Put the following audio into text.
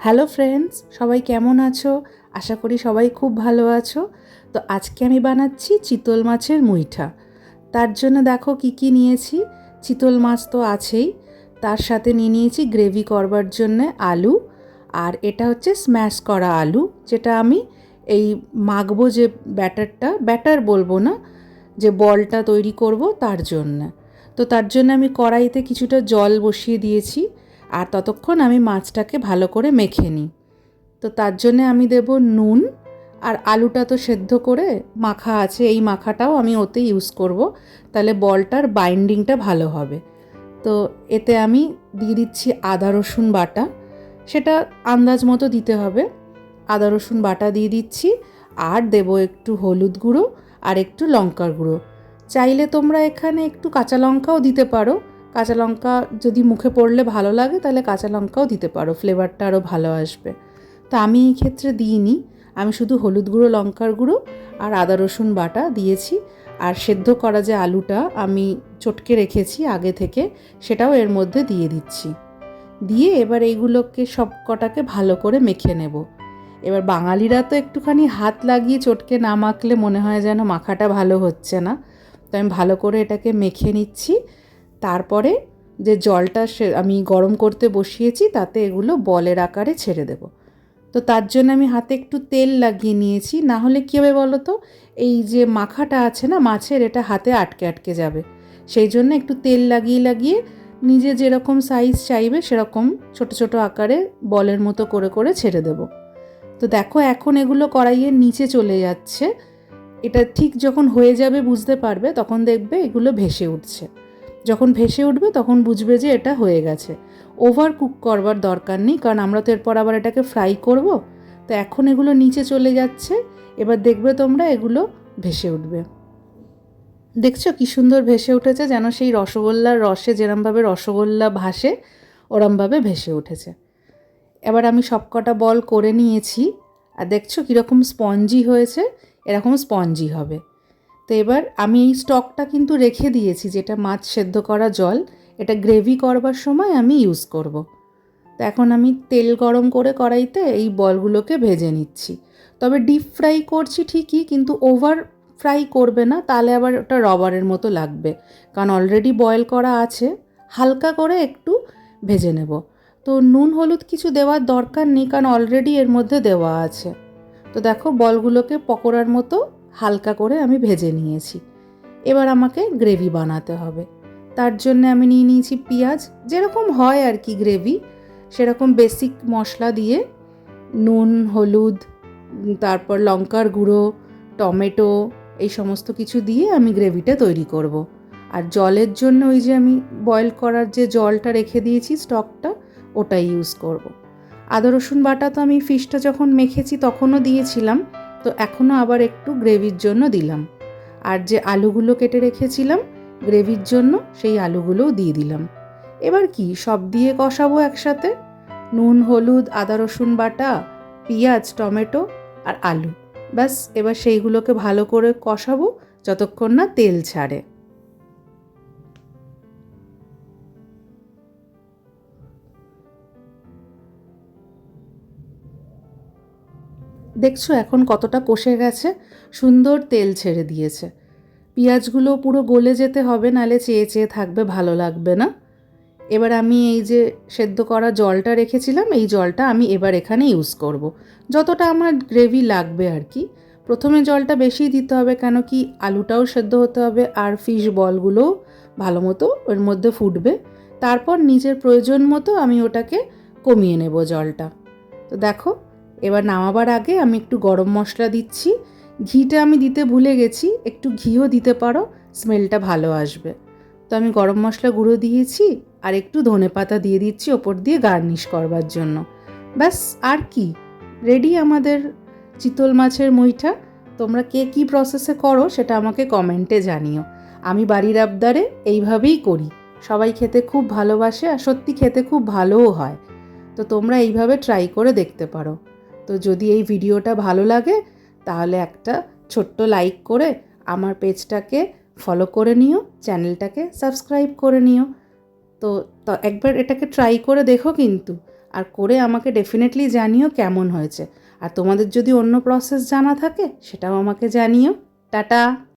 Hello friends, সবাই কেমন আছো? আশা করি সবাই খুব ভালো আছো। তো আজকে আমি বানাচ্ছি চিতল মাছের মুইঠা। তার জন্য দেখো কি কি নিয়েছি। চিতল মাছ তো আছেই, তার সাথে নিয়ে নিয়েছি গ্রেভি করবার জন্যে আলু। আর এটা হচ্ছে স্ম্যাশ করা আলু, যেটা আমি এই মাখবো যে ব্যাটার বলবো না, যে বলটা তৈরি করব তার জন্য। তো তার জন্য আমি কড়াইতে কিছুটা জল বসিয়ে দিয়েছি, আর ততক্ষণ আমি মাছটাকে ভালো করে মেখে নিই। তো তার জন্যে আমি দেব নুন, আর আলুটা তো সেদ্ধ করে মাখা আছে, এই মাখাটাও আমি ওতে ইউজ করব, তাহলে বলটার বাইন্ডিংটা ভালো হবে। তো এতে আমি দিয়ে দিচ্ছি আদা রসুন বাটা, সেটা আন্দাজ মতো দিতে হবে। আদা রসুন বাটা দিয়ে দিচ্ছি, আর দেব একটু হলুদ গুঁড়ো আর একটু লঙ্কার গুঁড়ো। চাইলে তোমরা এখানে একটু কাঁচা লঙ্কাও দিতে পারো। কাঁচা লঙ্কা যদি মুখে পড়লে ভালো লাগে তাহলে কাঁচা লঙ্কাও দিতে পারো, ফ্লেভারটা আরও ভালো আসবে। তো আমি এই ক্ষেত্রে দিইনি, আমি শুধু হলুদ গুঁড়ো, লঙ্কার গুঁড়ো আর আদা রসুন বাটা দিয়েছি। আর সেদ্ধ করা যে আলুটা আমি চটকে রেখেছি আগে থেকে, সেটাও এর মধ্যে দিয়ে দিচ্ছি। দিয়ে এবার এইগুলোকে সব কটাকে ভালো করে মেখে নেব। এবার বাঙালিরা তো একটুখানি হাত লাগিয়ে চটকে না মাখলে মনে হয় যেন মাখাটা ভালো হচ্ছে না। তো আমি ভালো করে এটাকে মেখে নিচ্ছি। তারপরে যে জলটা আমি গরম করতে বসিয়েছি তাতে এগুলো বলের আকারে ছেড়ে দেব। তো তার জন্য আমি হাতে একটু তেল লাগিয়ে নিয়েছি, না হলে কী হবে বলো তো, এই যে মাখাটা আছে না মাছের, এটা হাতে আটকে আটকে যাবে। সেই জন্য একটু তেল লাগিয়ে লাগিয়ে নিজে যেরকম সাইজ চাইবে সেরকম ছোট ছোট আকারে বলের মতো করে করে ছেড়ে দেব। তো দেখো এখন এগুলো কড়াইয়ের নিচে চলে যাচ্ছে। এটা ঠিক যখন হয়ে যাবে বুঝতে পারবে, তখন দেখবে এগুলো ভেসে উঠছে। যখন ভেসে উঠবে তখন বুঝবে যে এটা হয়ে গেছে। ওভার কুক করবার দরকার নেই, কারণ আমরা তো এরপর আবার এটাকে ফ্রাই করব। তো এখন এগুলো নিচে চলে যাচ্ছে, এবার দেখবে তোমরা এগুলো ভেসে উঠবে। দেখছো কি সুন্দর ভেসে উঠেছে, যেন সেই রসগোল্লার রসে যেরমভাবে রসগোল্লা ভাসে ওরমভাবে ভেসে উঠেছে। এবার আমি সবকটা বল করে নিয়েছি, আর দেখছো কীরকম স্পঞ্জি হয়েছে, এরকম স্পঞ্জি হবে। তো এবার আমি এই স্টকটা কিন্তু রেখে দিয়েছি, যেটা মাছ সেদ্ধ করা জল, এটা গ্রেভি করবার সময় আমি ইউজ করব। তো এখন আমি তেল গরম করে কড়াইতে এই বলগুলোকে ভেজে নিচ্ছি। তবে ডিপ ফ্রাই করছি ঠিকই, কিন্তু ওভার ফ্রাই করবে না, তাহলে আবার ওটা রবারের মতো লাগবে। কারণ অলরেডি বয়েল করা আছে, হালকা করে একটু ভেজে নেব। তো নুন হলুদ কিছু দেওয়ার দরকার নেই, কারণ অলরেডি এর মধ্যে দেওয়া আছে। তো দেখো বলগুলোকে পকোড়ার মতো হালকা করে আমি ভেজে নিয়েছি। এবার আমাকে গ্রেভি বানাতে হবে। তার জন্য আমি নিয়ে নিয়েছি পেঁয়াজ, যেরকম হয় আর কি গ্রেভি, সেরকম বেসিক মশলা দিয়ে নুন, হলুদ, তারপর লঙ্কার গুঁড়ো, টমেটো, এই সমস্ত কিছু দিয়ে আমি গ্রেভিটা তৈরি করব। আর জলের জন্য ওই যে আমি বয়েল করার যে জলটা রেখে দিয়েছি স্টকটা, ওটাই ইউজ করব। আদা রসুন বাটা তো আমি ফিশটা যখন মেখেছি তখনও দিয়েছিলাম, তো এখনও আবার একটু গ্রেভির জন্য দিলাম। আর যে আলুগুলো কেটে রেখেছিলাম গ্রেভির জন্য, সেই আলুগুলোও দিয়ে দিলাম। এবার কি সব দিয়ে কষাবো একসাথে, নুন, হলুদ, আদা রসুন বাটা, পেঁয়াজ, টমেটো আর আলু। ব্যাস, এবার সেইগুলোকে ভালো করে কষাবো যতক্ষণ না তেল ছাড়ে। দেখছো এখন কতটা কষে গেছে, সুন্দর তেল ছেড়ে দিয়েছে। পেঁয়াজগুলো পুরো গলে যেতে হবে, নালে চেয়ে চেয়ে থাকবে, ভালো লাগবে না। এবার আমি এই যে সেদ্ধ করা জলটা রেখেছিলাম, এই জলটা আমি এবার এখানে ইউজ করব। যতটা আমার গ্রেভি লাগবে আর কি। প্রথমে জলটা বেশি দিতে হবে, কেন কি আলুটাও সেদ্ধ হতে হবে, আর ফিশ বলগুলোও ভালো মতো ওর মধ্যে ফুটবে। তারপর নিজের প্রয়োজন মতো আমি ওটাকে কমিয়ে নেব জলটা। তো দেখো এবার নামাবার আগে আমি একটু গরম মশলা দিচ্ছি। ঘিটা আমি দিতে ভুলে গেছি, একটু ঘিও দিতে পারো, স্মেলটা ভালো আসবে। তো আমি গরম মশলা গুঁড়ো দিয়েছি, আর একটু ধনেপাতা দিয়ে দিচ্ছি ওপর দিয়ে গার্নিশ করবার জন্য। ব্যাস, আর কি, রেডি আমাদের চিতল মাছের মুইঠা। তোমরা কে কী প্রসেসে করো সেটা আমাকে কমেন্টে জানিও। আমি বাড়ির আবদারে এইভাবেই করি, সবাই খেতে খুব ভালোবাসে, আর সত্যি খেতে খুব ভালোও হয়। তো তোমরা এইভাবে ট্রাই করে দেখতে পারো। তো যদি এই ভিডিওটা ভালো লাগে তাহলে একটা ছোট্ট লাইক করে আমার পেজটাকে ফলো করে নিও, চ্যানেলটাকে সাবস্ক্রাইব করে নিও। তো একবার এটাকে ট্রাই করে দেখো কিন্তু, আর করে আমাকে ডেফিনেটলি জানিও কেমন হয়েছে। আর তোমাদের যদি অন্য প্রসেস জানা থাকে সেটাও আমাকে জানিও। টাটা।